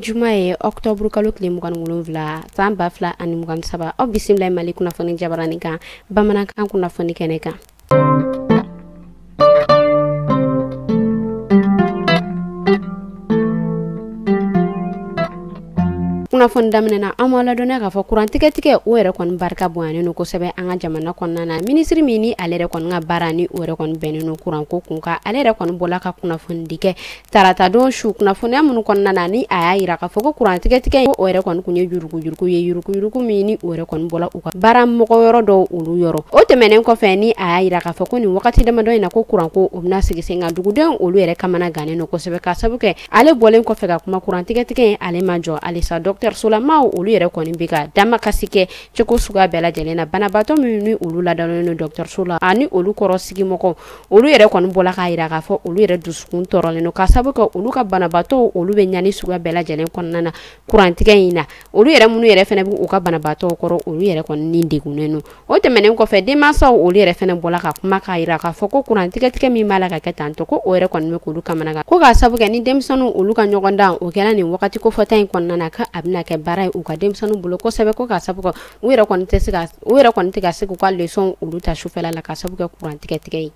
juma ye octobre kalo tile 27 san 2027 aw bisimila Mali kunnafoni jabarani kan bamanankan kunnafoni kɛnɛ kan. Kunnafoni daminɛna an ma ladɔnya k'a fɔ kurantigɛtigɛ o yɛrɛ kɔni barika bonyalen no kosɛbɛ an ka jamana kɔnɔna na. Ministre min ni ale yɛrɛ kɔni ka baara ni o yɛrɛ kɔni bɛnnen no kuranko kun kan, ale yɛrɛ kɔni bɔla ka kunnafoni di kɛ tarata don su kunnafoniya minnu kɔnɔna na ni a y'a yira k'a fɔ ko kurantigɛtigɛ o yɛrɛ kɔni kun ye yurugu min ni o yɛrɛ kɔni bɔla u ka baara mɔgɔ yɔrɔ dɔw olu yɔrɔ. O tɛmɛnen kɔfɛ ni a y'a yira k'a fɔ ko nin wagati damadɔ in na ko kuranko o bɛna sigi sen kan, dugudenw olu yɛrɛ kamana gannen no kosɛbɛ ka sabu kɛ ale bɔlen kɔfɛ ka kuma kurantigɛtigɛ ale ma jɔ alisa Dr Solamaw olu yɛrɛ kɔni bɛ ka damakasi kɛ cogo suguya bɛɛ lajɛlen na. Banabaatɔ minnu ni olu ladalen no Dr Sola ani olu kɔrɔ sigimɔgɔw olu yɛrɛ kɔni bɔla k'a yira k'a fɔ olu yɛrɛ dusukun tɔɔrɔlen no ka sabu kɛ olu ka banabaatɔw olu bɛ ɲani suguya bɛɛ lajɛlen kɔnɔna na kurantigɛ in na. Olu yɛrɛ minnu yɛrɛ fɛnɛ b'u ka banabaatɔw kɔrɔ olu yɛrɛ kɔni ni degunnen no. O tɛmɛnen kɔfɛ denmansaw olu yɛrɛ fɛnɛ bɔla ka kuma k'a yira k'a fɔ ko kurantigɛtigɛ min b'a la ka kɛ tantɔ ko o yɛrɛ kɔni bɛ k'olu kamana gan ko k'a sabu kɛ ni denmisɛnninw olu ka ɲɔgɔn dan o kɛra nin wagati kofɔta in kɔnɔna na ka a bɛna kɛ baara ye u ka denmisɛnninw bolo kosɛbɛ ko k'a sabu kɛ u yɛrɛ kɔni tɛ ka se k'u ka leçon olu ta sufɛla la ka sabu kɛ kurantigɛtigɛ ye.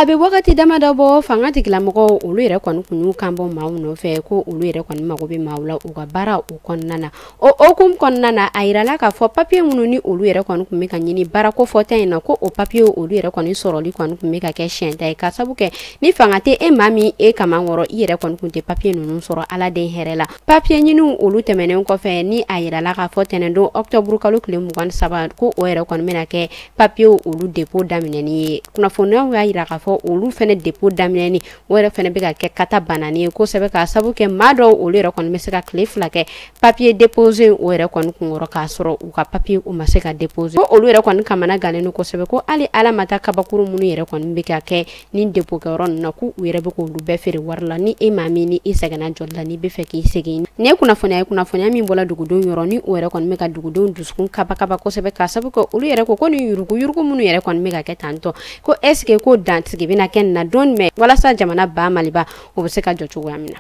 A bɛ wagati damadɔ bɔ fanga tigilamɔgɔw olu yɛrɛ kɔni kun y'u kan bɔ maaw nɔfɛ ko olu yɛrɛ kɔni mago bɛ maaw la u ka baara o kɔnɔna na. O hokumu kɔnɔna na a yirala k'a fɔ papiye minnu ni olu yɛrɛ kɔni kun bɛ ka ɲini baara ko fɔta in na ko o papiye olu yɛrɛ kɔni sɔrɔli kɔni kun bɛ ka kɛ siɲɛ ta ye ka sabu kɛ ni fanga tɛ e maa min e kaman kɔrɔ i yɛrɛ kɔni kun tɛ papiye ninnu sɔrɔ ala den hɛrɛ la. Papiye ɲiniw olu tɛmɛnen kɔfɛ ni a yirala k'a fɔ tɛnɛndon octobre kalo tile 27 ko o yɛrɛ kɔni bɛna kɛ papiye olu dépôt daminɛni ye. Kunnafoniyaw y'a yira k'a fɔ olu fɛnɛ dépôt daminɛni o yɛrɛ fɛnɛ bɛ ka kɛ kata banani ye kosɛbɛ ka sabu kɛ maa dɔw olu yɛrɛ kɔni bɛ se ka tile 2 kɛ papier déposé o yɛrɛ kɔni kunkɔrɔ k'a sɔrɔ u ka papier o ma se ka déposé ko olu yɛrɛ kɔni kamana gannen no kosɛbɛ ko hali ala ma taa kabakuru minnu yɛrɛ kɔni bɛ ka kɛ ni dépôt kɛyɔrɔ ninnu na ko u yɛrɛ bɛ k'olu bɛɛ feere wari la ni e maa min ni i sɛgɛnna jɔli la n'i bɛ fɛ k'i segin. Nin ye kunnafoniya min bɔla dugudenw yɔrɔ ni o yɛrɛ kɔni bɛ ka dugudenw dusukun kaba kosɛbɛ ka sabu kɛ olu yɛrɛ ko ni yurugu minnu yɛrɛ kɔni bɛ ka kɛ tantɔ ko est-ce que ko dantigi bɛna kɛ nin na don mɛn walasa jamana ba Maliba o bɛ se ka jɔ cogoya min na.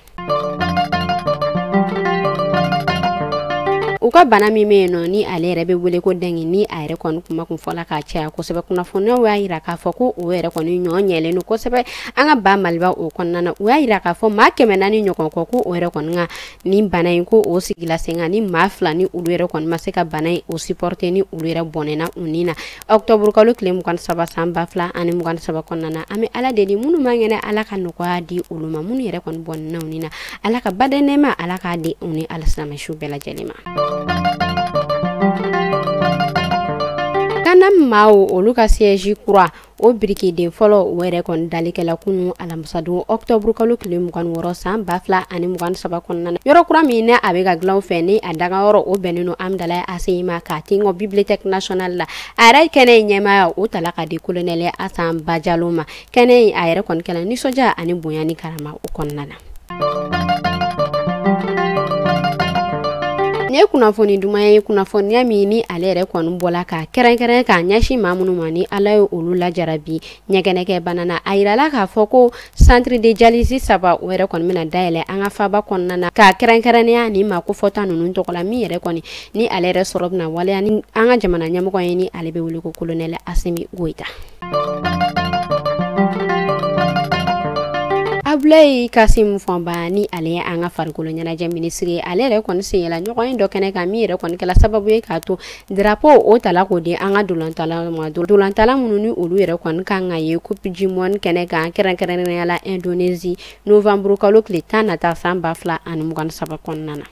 U ka bana min bɛ yen nɔ ni ale yɛrɛ bɛ wele ko dengue ni a yɛrɛ kɔni kuma kun fɔla k'a caya kosɛbɛ kunnafoniyaw y'a yira k'a fɔ ko o yɛrɛ kɔni ɲɔ ɲɛlen no kosɛbɛ an ka ba Maliba o kɔnɔna na. U y'a yira k'a fɔ maa 400 ɲɔgɔn kɔ ko o yɛrɛ kɔni ka nin bana in ko o sigila sen kan ni maa 2 ni olu yɛrɛ kɔni ma se ka bana in o supporter ni olu yɛrɛ bɔnɛna u ni na. Octobre kalo tile 27 san 2027 kɔnɔna na an bɛ ala deli minnu man kɛnɛ ala ka nɔgɔya di olu ma minnu yɛrɛ kɔni bɔnɛna u ni na ala ka badɛnɛma ala k'a di u ni alisilamɛsu bɛɛ lajɛlen ma. Kana maaw olu ka siège kura o birikiden fɔlɔ o yɛrɛ kɔni dalikɛla kunu alamisadon octobre kalo tile 26 san 2027 kɔnɔna na. Yɔrɔ kura min ne a bɛ ka dilan fɛ ni a dagayɔrɔ o bɛnnen no Amdalaye Aseyima k'a tingo bibliothèque nationale la. A yɛrɛ kɛnɛ in ɲɛmaaya o tala ka di colonel Asan Bajalo ma. Kɛnɛ in a yɛrɛ kɔni kɛla nisɔndiya ani bonya ni karama o kɔnɔna na. Ni kunnafoni duman ye kunnafoniya min ni ale yɛrɛ kɔni bɔla ka kɛrɛnkɛrɛn ka ɲɛsin maa minnu ma ni ala ye olu lajarabi ɲɛgɛnɛkɛ bana na. A yirala k'a fɔ ko centre de dialyse 3 o yɛrɛ kɔni bɛna dayɛlɛ an ka faba kɔnɔna na ka kɛrɛnkɛrɛnnenya ni maa kofɔta ninnu tɔgɔ la min yɛrɛ kɔni ni ale yɛrɛ sɔrɔ bɛna waleya ni an ka jamana ɲɛmɔgɔ ye ni ale bɛ wele ko colonel Asimi Goita. Ablaye Kasim Fɔnba ni ale ye an ka farikolo ɲɛnajɛ minisiri ye ale yɛrɛ kɔni senyɛla ɲɔgɔn ye dɔ kɛnɛ kan min yɛrɛ kɔni kɛla sababu ye k'a to drapeau o tala k'o di an ka dolantala ma dolantala minnu ni olu yɛrɛ kɔni kan ka ye coupe du monde kɛnɛ kan kɛrɛnkɛrɛnnenya la Indonésie novembre kalo tile 10 nata san 2027 kɔnɔna na.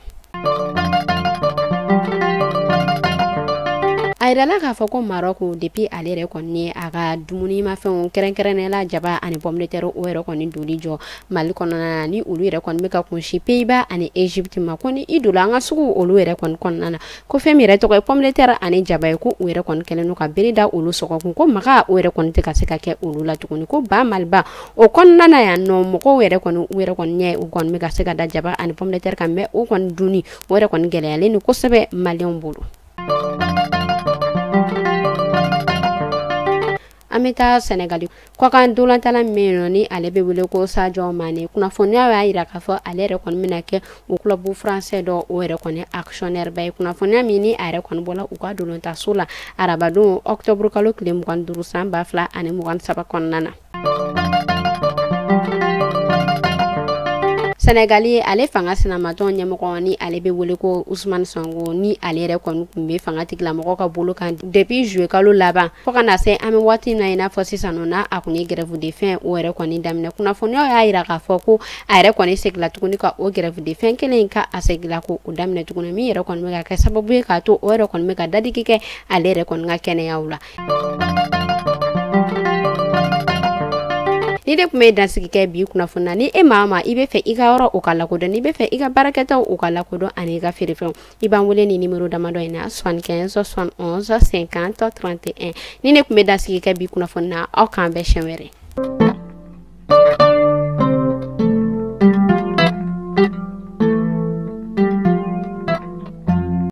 A yirala k'a fɔ ko Maroc depuis ale yɛrɛ kɔni ye a ka dumunimafɛnw kɛrɛnkɛrɛnnenya jaba ani pomme de terre o yɛrɛ kɔni doli jɔ Mali kɔnɔna na ni olu yɛrɛ kɔni bɛ ka kunsi Pays-Bas ani Égypte ma ko ni i dola an ka sugu olu yɛrɛ kɔni kɔnɔna na ko fɛn min yɛrɛ tɔgɔ ye pomme de terre ani jaba ye ko u yɛrɛ kɔni kɛlen no ka bere da olu sɔgɔ kun ko maga o yɛrɛ kɔni tɛ ka se ka kɛ olu la tuguni ko ba Maliba o kɔnɔna na yan nɔ mɔgɔw yɛrɛ kɔni u yɛrɛ kɔni ɲɛ u kɔni bɛ ka se ka da jaba ani pomme de terre kan mɛ o kɔni dunni o yɛrɛ kɔni gɛlɛyalen no kosɛbɛ maliyɛnw bolo. ameta Senegal ko kan dolantala meno ni ale be wele ko Sadio Mané kunnafoniya y'a yira k'a fɔ ale yɛrɛ kɔni bɛna kɛ o club français dɔ o yɛrɛ kɔni actionnaire ba ye kunnafoniya min ni a yɛrɛ kɔni bɔla u ka dolontaso la arabadon octobre kalo tile 25 san 2023 kɔnɔna na. Senegali ale fanga sinamatɔn ɲɛmɔgɔ ni ale be wele ko Ousmane Sonko ni ale yɛrɛ kɔni kun be fanga tigilamɔgɔ ka bolo kan depuis juillet kalo laban fo kana se an be waati na i n'a fɔ sisan nɔ a kun ye grève de faim o yɛrɛ kɔni daminɛ kunnafoniyaw y'a yira k'a fɔ ko a yɛrɛ kɔni segila tuguni ka o grève de faim kelen ka a segila ko o daminɛ tuguni min yɛrɛ kɔni be ka kɛ sababu ye k'a to o yɛrɛ kɔni be ka dadigi kɛ ale yɛrɛ kɔni ka kɛnɛyaw la. Ni de kun be dansigi kɛ bi kunnafoniya ni e maa ma i be fɛ i ka yɔrɔ o ka lakodɔn ni be fɛ i ka baarakɛtaw o ka lakodɔn ani i ka feerefɛnw i b'an wele ni numéro damadɔ in na 75 71 50 31 ni ne kun be dansigi kɛ bi kunnafoniya aw k'an bɛɛ siɲɛ wɛrɛ.